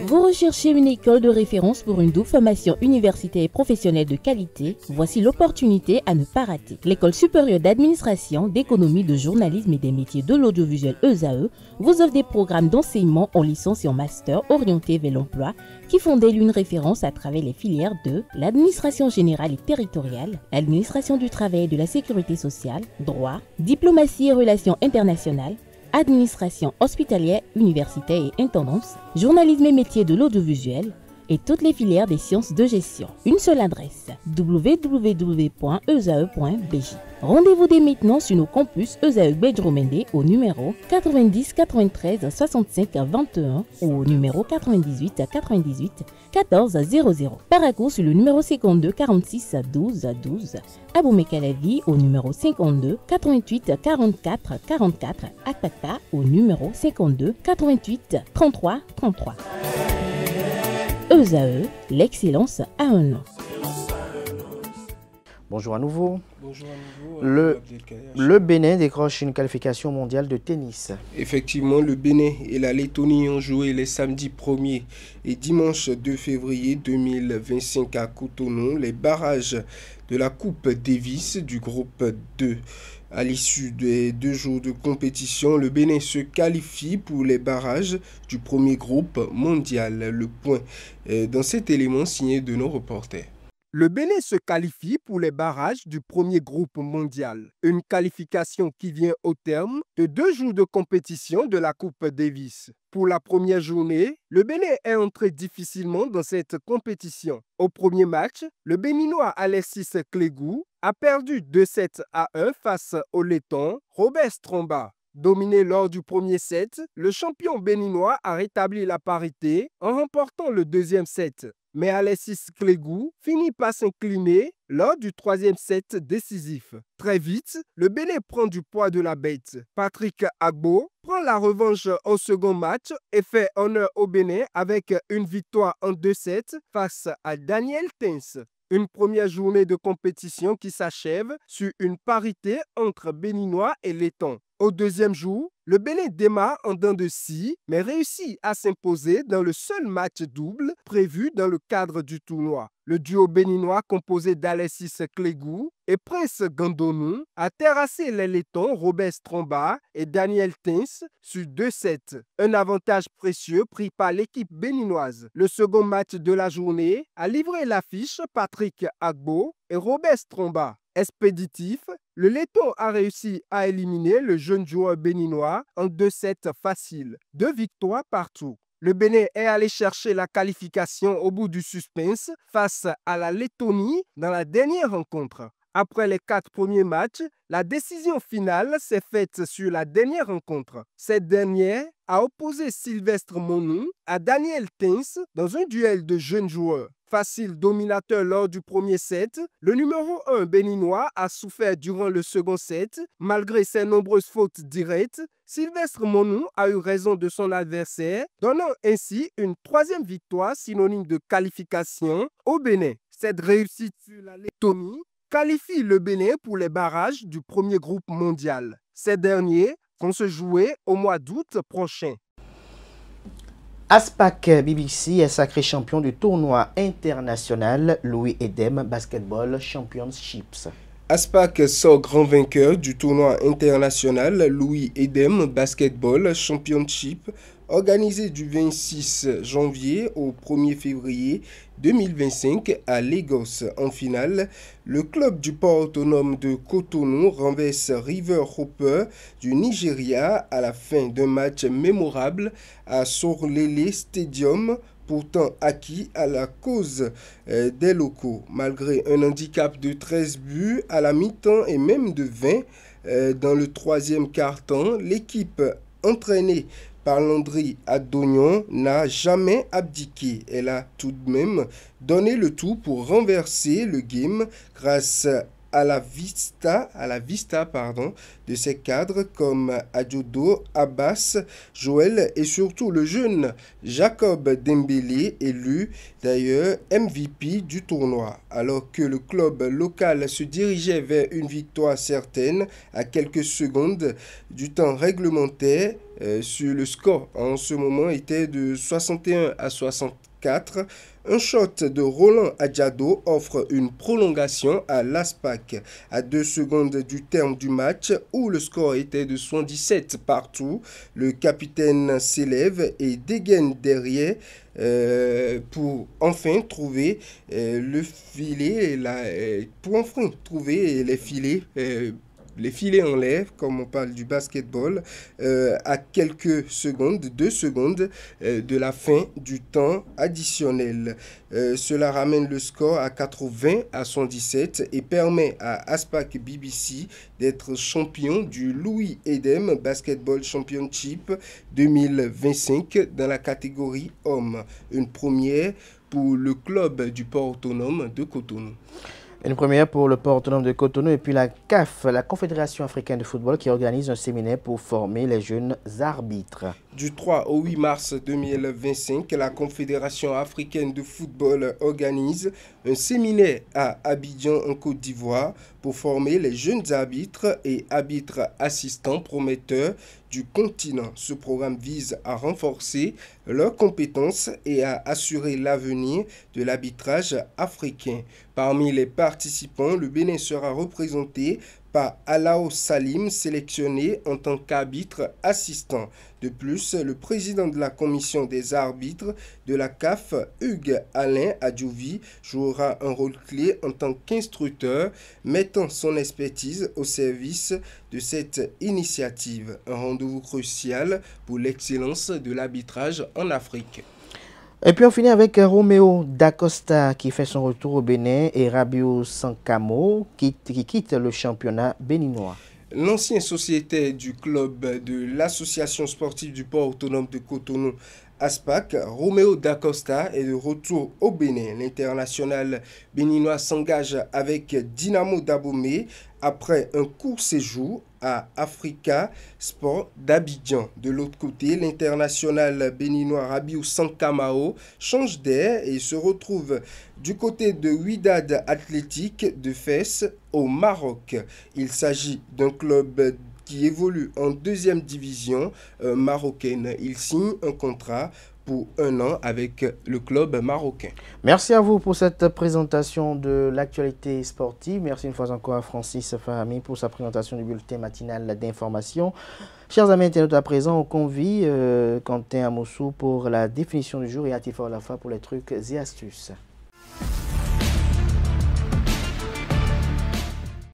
Vous recherchez une école de référence pour une double formation universitaire et professionnelle de qualité? Voici l'opportunité à ne pas rater. L'École supérieure d'administration, d'économie, de journalisme et des métiers de l'audiovisuel ESAE vous offre des programmes d'enseignement en licence et en master orientés vers l'emploi qui font d'elle une référence à travers les filières de l'administration générale et territoriale, l'administration du travail et de la sécurité sociale, droit, diplomatie et relations internationales, administration hospitalière, universitaire et intendance, journalisme et métiers de l'audiovisuel et toutes les filières des sciences de gestion. Une seule adresse, www.esae.bj. Rendez-vous dès maintenant sur nos campus ESAE Bedjromende au numéro 90 93 65 21 ou au numéro 98 98 14 00. Paracourt sur le numéro 52 46 12 12. Aboumé-Calavi au numéro 52 88 44 44. Akpata au numéro 52 88 33 33. ESAE, l'excellence à un nom. Bonjour à nouveau. Bonjour à nouveau. Le Bénin décroche une qualification mondiale de tennis. Effectivement, le Bénin et la Lettonie ont joué les samedis 1er et dimanche 2 février 2025 à Cotonou les barrages de la Coupe Davis du groupe 2. À l'issue des 2 jours de compétition, le Bénin se qualifie pour les barrages du premier groupe mondial. Le point dans cet élément signé de nos reporters. Le Bénin se qualifie pour les barrages du premier groupe mondial. Une qualification qui vient au terme de 2 jours de compétition de la Coupe Davis. Pour la première journée, le Bénin est entré difficilement dans cette compétition. Au premier match, le Béninois Alexis Clégou a perdu 2-7 à 1 face au Letton Robert Stromba. Dominé lors du premier set, le champion béninois a rétabli la parité en remportant le deuxième set. Mais Alexis Clégou finit par s'incliner lors du troisième set décisif. Très vite, le Bénin prend du poids de la bête. Patrick Agbo prend la revanche au second match et fait honneur au Bénin avec une victoire en 2-7 face à Daniel Tens. Une première journée de compétition qui s'achève sur une parité entre Béninois et Lettons. Au deuxième jour, le Bénin démarre en dents de scie, mais réussit à s'imposer dans le seul match double prévu dans le cadre du tournoi. Le duo béninois composé d'Alexis Clégou et Prince Gandonou a terrassé les Lettons Robert Stromba et Daniel Tens sur 2-7. Un avantage précieux pris par l'équipe béninoise. Le second match de la journée a livré l'affiche Patrick Agbo et Robert Stromba. Expéditif, le Letton a réussi à éliminer le jeune joueur béninois en 2-7 faciles, 2 victoires partout. Le Bénin est allé chercher la qualification au bout du suspense face à la Lettonie dans la dernière rencontre. Après les 4 premiers matchs, la décision finale s'est faite sur la dernière rencontre. Cette dernière a opposé Sylvestre Monou à Daniel Tens dans un duel de jeunes joueurs. Facile dominateur lors du premier set, le numéro 1 béninois a souffert durant le second set. Malgré ses nombreuses fautes directes, Sylvestre Monou a eu raison de son adversaire, donnant ainsi une 3e victoire synonyme de qualification au Bénin. Cette réussite sur la Lettonie qualifie le Bénin pour les barrages du premier groupe mondial. Ces derniers vont se jouer au mois d'août prochain. Aspac BBC est sacré champion du tournoi international Louis Edem Basketball Championships. Aspac sort grand vainqueur du tournoi international Louis Edem Basketball Championship organisé du 26 janvier au 1er février 2025 à Lagos. En finale, le club du port autonome de Cotonou renverse River Hopper du Nigeria à la fin d'un match mémorable à Sorlele Stadium, pourtant acquis à la cause des locaux. Malgré un handicap de 13 buts à la mi-temps et même de 20 dans le 3e quart-temps, l'équipe entraînée par Landry Adognon n'a jamais abdiqué. Elle a tout de même donné le tout pour renverser le game grâce à la vista de ses cadres comme Adjodo, Abbas, Joël et surtout le jeune Jacob Dembélé, élu d'ailleurs MVP du tournoi. Alors que le club local se dirigeait vers une victoire certaine à quelques secondes du temps réglementaire, sur le score en ce moment était de 61-64. Un shot de Roland Adjado offre une prolongation à l'ASPAC à 2 secondes du terme du match où le score était de 77 partout. Le capitaine s'élève et dégaine derrière pour enfin trouver le filet, les filets en l'air, comme on parle du basketball, à quelques secondes, 2 secondes de la fin du temps additionnel. Cela ramène le score à 80-117 et permet à Aspac BBC d'être champion du Louis Edem Basketball Championship 2025 dans la catégorie hommes. Une première pour le club du port autonome de Cotonou. Une première pour le port autonome de Cotonou et puis la CAF, la Confédération africaine de football, qui organise un séminaire pour former les jeunes arbitres. Du 3 au 8 mars 2025, la Confédération africaine de football organise un séminaire à Abidjan en Côte d'Ivoire pour former les jeunes arbitres et arbitres assistants prometteurs du continent. Ce programme vise à renforcer leurs compétences et à assurer l'avenir de l'arbitrage africain. Parmi les participants, le Bénin sera représenté par Alao Salim, sélectionné en tant qu'arbitre assistant. De plus, le président de la commission des arbitres de la CAF, Hugues Alain Adjouvi, jouera un rôle clé en tant qu'instructeur, mettant son expertise au service de cette initiative. Un rendez-vous crucial pour l'excellence de l'arbitrage en Afrique. Et puis on finit avec Roméo Dacosta qui fait son retour au Bénin et Rabiou Sankamo qui quitte le championnat béninois. L'ancien sociétaire du club de l'association sportive du port autonome de Cotonou, ASPAC, Roméo Dacosta est de retour au Bénin. L'international béninois s'engage avec Dynamo d'Abomey après un court séjour à Africa Sport d'Abidjan. De l'autre côté, l'international béninois Rabiou Sankamao change d'air et se retrouve du côté de Wydad Athletic de Fès au Maroc. Il s'agit d'un club qui évolue en deuxième division marocaine. Il signe un contrat pour 1 an avec le club marocain. Merci à vous pour cette présentation de l'actualité sportive. Merci une fois encore à Francis Fahami pour sa présentation du bulletin matinal d'information. Chers amis internautes, à présent, on convie Quentin Amoussou pour la définition du jour et Atifa Olafa pour les trucs et astuces.